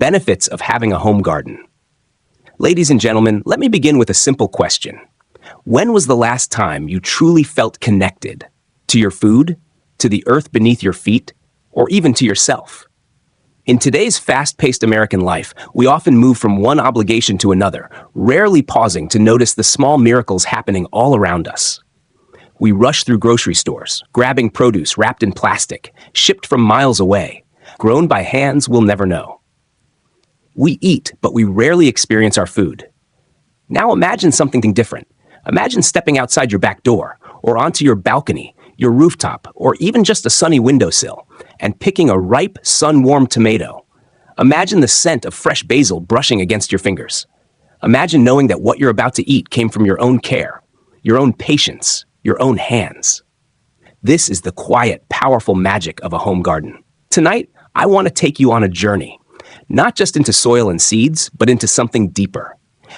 benefits of having a home garden. Ladies and gentlemen, let me begin with a simple question. When was the last time you truly felt connected to your food, to the earth beneath your feet, or even to yourself? In today's fast-paced American life, we often move from one obligation to another, rarely pausing to notice the small miracles happening all around us. We rush through grocery stores, grabbing produce wrapped in plastic, shipped from miles away, grown by hands we'll never know. We eat, but we rarely experience our food. Now imagine something different. Imagine stepping outside your back door, or onto your balcony, your rooftop, or even just a sunny windowsill, and picking a ripe, sun-warmed tomato. Imagine the scent of fresh basil brushing against your fingers. Imagine knowing that what you're about to eat came from your own care, your own patience, your own hands. This is the quiet, powerful magic of a home garden. Tonight, I want to take you on a journey, not just into soil and seeds, but into something deeper.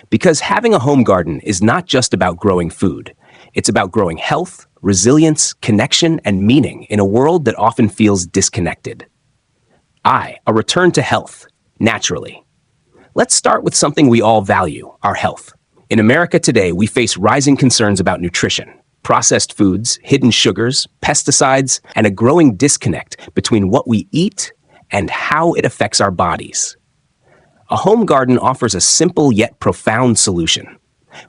Because having a home garden is not just about growing food. It's about growing health, resilience, connection, and meaning in a world that often feels disconnected. A return to health, naturally. Let's start with something we all value, our health. In America today, we face rising concerns about nutrition, processed foods, hidden sugars, pesticides, and a growing disconnect between what we eat and how it affects our bodies. A home garden offers a simple yet profound solution.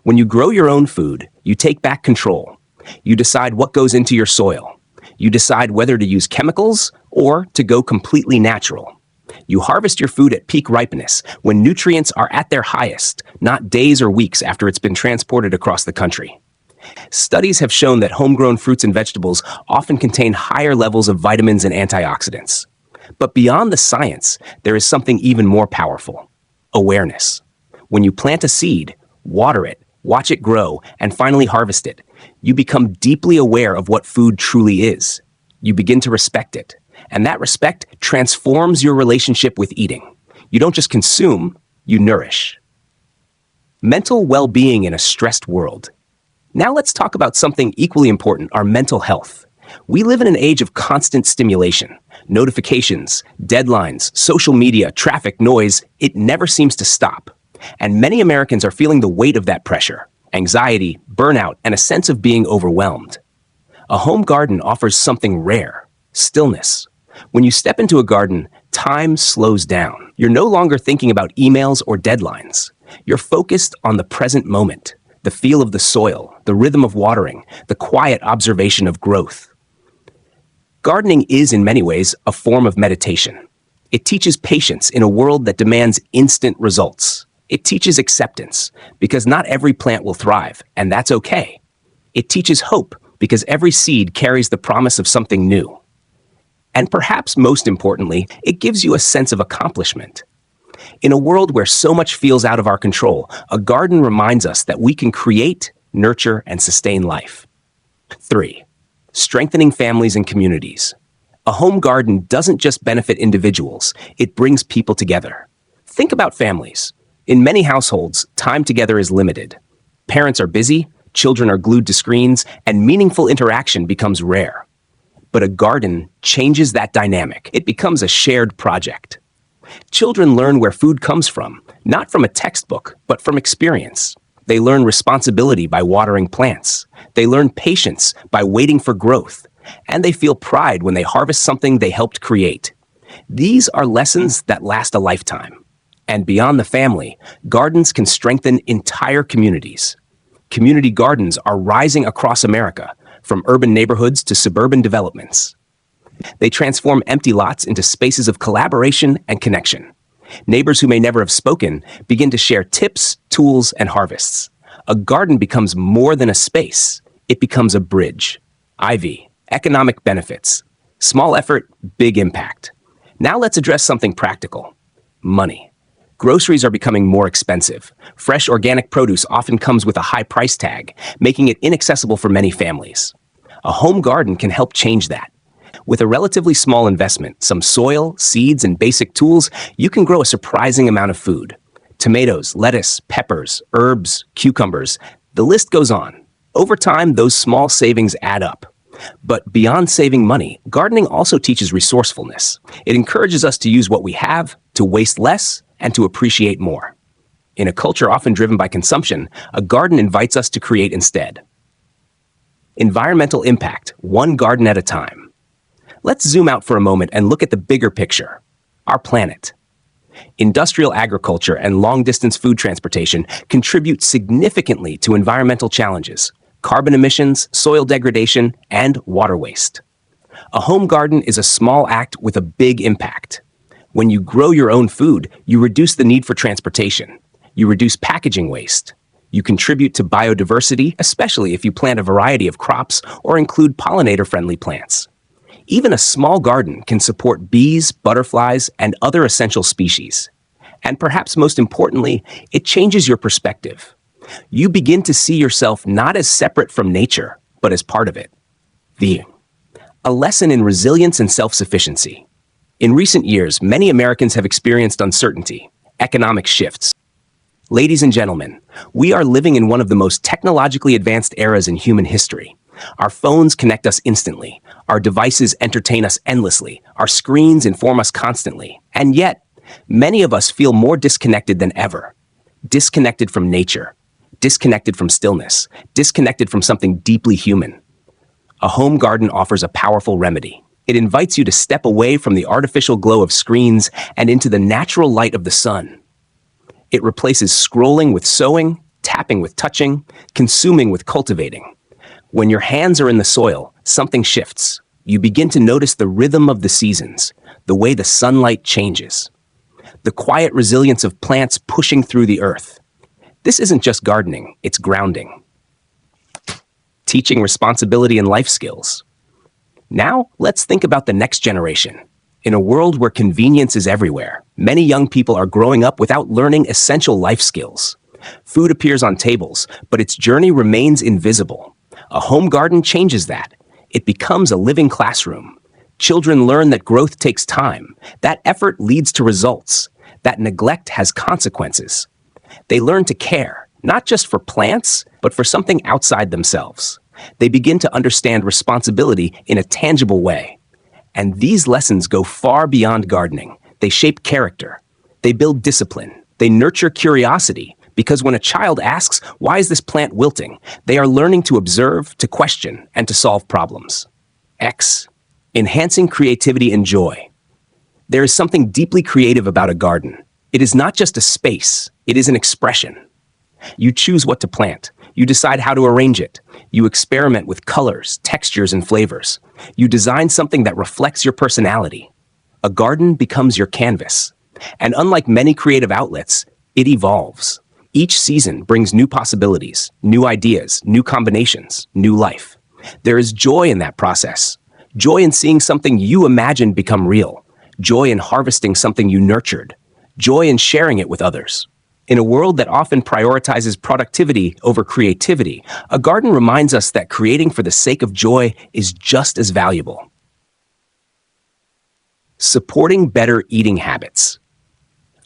When you grow your own food, you take back control. You decide what goes into your soil. You decide whether to use chemicals or to go completely natural. You harvest your food at peak ripeness, when nutrients are at their highest, not days or weeks after it's been transported across the country. Studies have shown that homegrown fruits and vegetables often contain higher levels of vitamins and antioxidants. But beyond the science, there is something even more powerful: awareness. When you plant a seed, water it, watch it grow, and finally harvest it, you become deeply aware of what food truly is. You begin to respect it, and that respect transforms your relationship with eating. You don't just consume, you nourish. Mental well-being in a stressed world. Now let's talk about something equally important: our mental health. We live in an age of constant stimulation. Notifications, deadlines, social media, traffic, noise, it never seems to stop. And many Americans are feeling the weight of that pressure: anxiety, burnout, and a sense of being overwhelmed. A home garden offers something rare: stillness. When you step into a garden, time slows down. You're no longer thinking about emails or deadlines. You're focused on the present moment, the feel of the soil, the rhythm of watering, the quiet observation of growth. Gardening is, in many ways, a form of meditation. It teaches patience in a world that demands instant results. It teaches acceptance, because not every plant will thrive, and that's okay. It teaches hope, because every seed carries the promise of something new. And perhaps most importantly, it gives you a sense of accomplishment. In a world where so much feels out of our control, a garden reminds us that we can create, nurture, and sustain life. 3. Strengthening families and communities. A home garden doesn't just benefit individuals, it brings people together. Think about families. In many households, time together is limited. Parents are busy, children are glued to screens, and meaningful interaction becomes rare. But a garden changes that dynamic. It becomes a shared project. Children learn where food comes from, not from a textbook, but from experience. They learn responsibility by watering plants. They learn patience by waiting for growth. And they feel pride when they harvest something they helped create. These are lessons that last a lifetime. And beyond the family, gardens can strengthen entire communities. Community gardens are rising across America, from urban neighborhoods to suburban developments. They transform empty lots into spaces of collaboration and connection. Neighbors who may never have spoken begin to share tips, tools, and harvests. A garden becomes more than a space. It becomes a bridge. Economic benefits. Small effort, big impact. Now let's address something practical: money. Groceries are becoming more expensive. Fresh organic produce often comes with a high price tag, making it inaccessible for many families. A home garden can help change that. With a relatively small investment, some soil, seeds, and basic tools, you can grow a surprising amount of food. Tomatoes, lettuce, peppers, herbs, cucumbers, the list goes on. Over time, those small savings add up. But beyond saving money, gardening also teaches resourcefulness. It encourages us to use what we have, to waste less, and to appreciate more. In a culture often driven by consumption, a garden invites us to create instead. Environmental impact, one garden at a time. Let's zoom out for a moment and look at the bigger picture, our planet. Industrial agriculture and long-distance food transportation contribute significantly to environmental challenges, carbon emissions, soil degradation, and water waste. A home garden is a small act with a big impact. When you grow your own food, you reduce the need for transportation. You reduce packaging waste. You contribute to biodiversity, especially if you plant a variety of crops or include pollinator-friendly plants. Even a small garden can support bees, butterflies, and other essential species. And perhaps most importantly, it changes your perspective. You begin to see yourself not as separate from nature, but as part of it. A lesson in resilience and self-sufficiency. In recent years, many Americans have experienced uncertainty, economic shifts. Ladies and gentlemen, we are living in one of the most technologically advanced eras in human history. Our phones connect us instantly. Our devices entertain us endlessly. Our screens inform us constantly. And yet, many of us feel more disconnected than ever. Disconnected from nature. Disconnected from stillness. Disconnected from something deeply human. A home garden offers a powerful remedy. It invites you to step away from the artificial glow of screens and into the natural light of the sun. It replaces scrolling with sowing, tapping with touching, consuming with cultivating. When your hands are in the soil, something shifts. You begin to notice the rhythm of the seasons, the way the sunlight changes, the quiet resilience of plants pushing through the earth. This isn't just gardening, it's grounding. Teaching responsibility and life skills. Now, let's think about the next generation. In a world where convenience is everywhere, many young people are growing up without learning essential life skills. Food appears on tables, but its journey remains invisible. A home garden changes that. It becomes a living classroom. Children learn that growth takes time, that effort leads to results, that neglect has consequences. They learn to care, not just for plants, but for something outside themselves. They begin to understand responsibility in a tangible way. And these lessons go far beyond gardening. They shape character. They build discipline. They nurture curiosity. Because when a child asks, "Why is this plant wilting?" they are learning to observe, to question, and to solve problems. Enhancing creativity and joy. There is something deeply creative about a garden. It is not just a space. It is an expression. You choose what to plant. You decide how to arrange it. You experiment with colors, textures, and flavors. You design something that reflects your personality. A garden becomes your canvas. And unlike many creative outlets, it evolves. Each season brings new possibilities, new ideas, new combinations, new life. There is joy in that process. Joy in seeing something you imagined become real. Joy in harvesting something you nurtured. Joy in sharing it with others. In a world that often prioritizes productivity over creativity, a garden reminds us that creating for the sake of joy is just as valuable. Supporting better eating habits.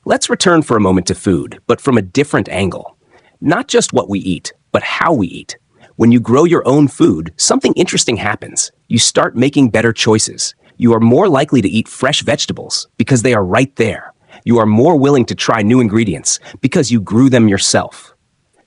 Let's return for a moment to food, but from a different angle. Not just what we eat, but how we eat. When you grow your own food, something interesting happens. You start making better choices. You are more likely to eat fresh vegetables because they are right there. You are more willing to try new ingredients because you grew them yourself.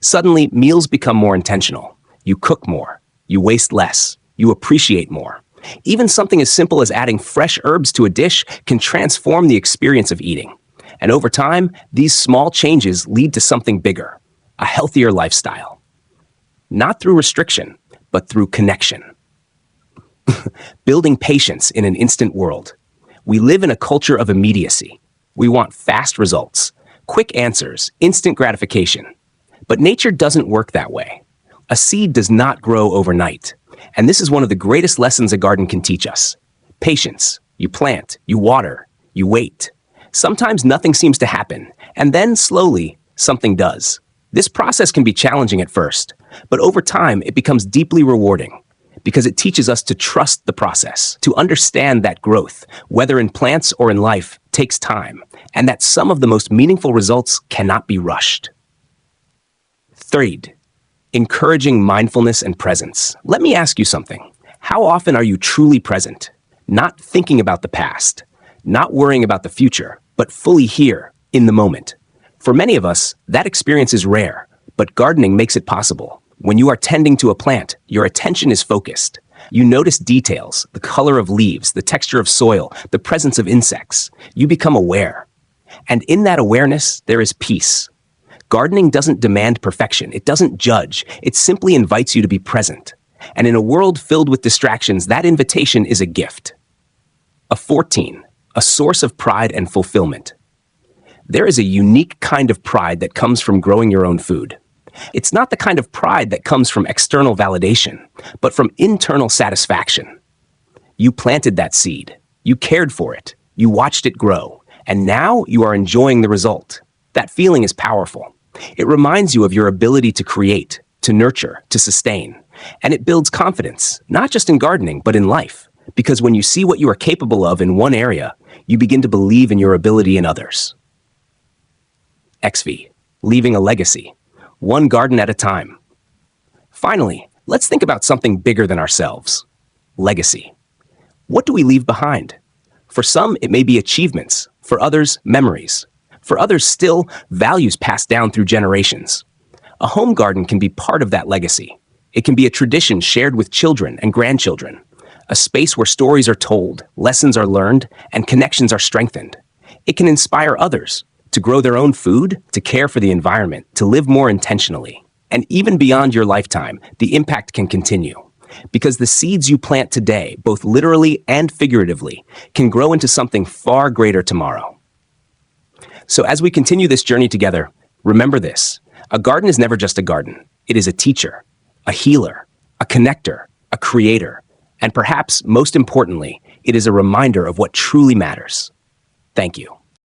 Suddenly, meals become more intentional. You cook more. You waste less. You appreciate more. Even something as simple as adding fresh herbs to a dish can transform the experience of eating. And over time, these small changes lead to something bigger, a healthier lifestyle. Not through restriction, but through connection. Building patience in an instant world. We live in a culture of immediacy. We want fast results, quick answers, instant gratification. But nature doesn't work that way. A seed does not grow overnight. And this is one of the greatest lessons a garden can teach us. Patience. You plant, you water, you wait. Sometimes nothing seems to happen, and then slowly, something does. This process can be challenging at first, but over time it becomes deeply rewarding because it teaches us to trust the process, to understand that growth, whether in plants or in life, takes time, and that some of the most meaningful results cannot be rushed. Third, encouraging mindfulness and presence. Let me ask you something. How often are you truly present? Not thinking about the past, not worrying about the future, but fully here, in the moment. For many of us, that experience is rare, but gardening makes it possible. When you are tending to a plant, your attention is focused. You notice details, the color of leaves, the texture of soil, the presence of insects. You become aware. And in that awareness, there is peace. Gardening doesn't demand perfection. It doesn't judge. It simply invites you to be present. And in a world filled with distractions, that invitation is a gift. 14. A source of pride and fulfillment. There is a unique kind of pride that comes from growing your own food. It's not the kind of pride that comes from external validation, but from internal satisfaction. You planted that seed. You cared for it. You watched it grow. And now you are enjoying the result. That feeling is powerful. It reminds you of your ability to create, to nurture, to sustain. And it builds confidence, not just in gardening, but in life. Because when you see what you are capable of in one area, you begin to believe in your ability in others. XV, leaving a legacy, one garden at a time. Finally, let's think about something bigger than ourselves. Legacy. What do we leave behind? For some, it may be achievements. For others, memories. For others still, values passed down through generations. A home garden can be part of that legacy. It can be a tradition shared with children and grandchildren. A space where stories are told, lessons are learned, and connections are strengthened. It can inspire others to grow their own food, to care for the environment, to live more intentionally. And even beyond your lifetime, the impact can continue. Because the seeds you plant today, both literally and figuratively, can grow into something far greater tomorrow. So as we continue this journey together, remember this: a garden is never just a garden. It is a teacher, a healer, a connector, a creator, and perhaps most importantly, it is a reminder of what truly matters. Thank you.